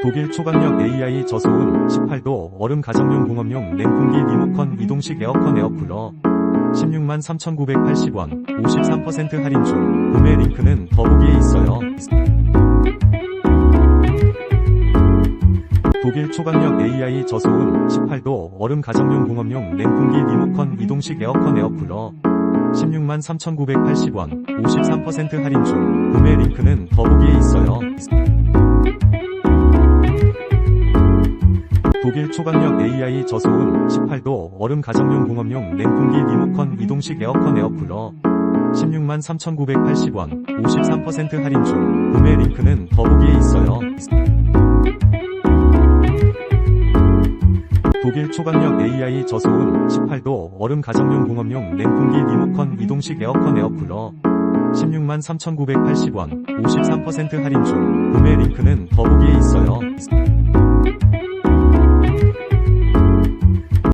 독일 초강력 AI 저소음 18도 얼음 가정용 공업용 냉풍기 리모컨 이동식 에어컨 에어쿨러 163,980원 53% 할인 중. 구매 링크는 더보기에 있어요. 독일 초강력 AI 저소음 18도 얼음 가정용 공업용 냉풍기 리모컨 이동식 에어컨 에어쿨러 163,980원 53% 할인 중. 구매 링크는 더보기에 있어요. 독일 초강력 AI 저소음 18도 얼음 가정용 공업용 냉풍기 리모컨 이동식 에어컨 에어쿨러 163,980원 53% 할인 중. 구매 링크는 더보기에 있어요. 독일 초강력 AI 저소음 18도 얼음 가정용 공업용 냉풍기 리모컨 이동식 에어컨 에어쿨러 163,980원 53% 할인 중. 구매 링크는 더보기에 있어요.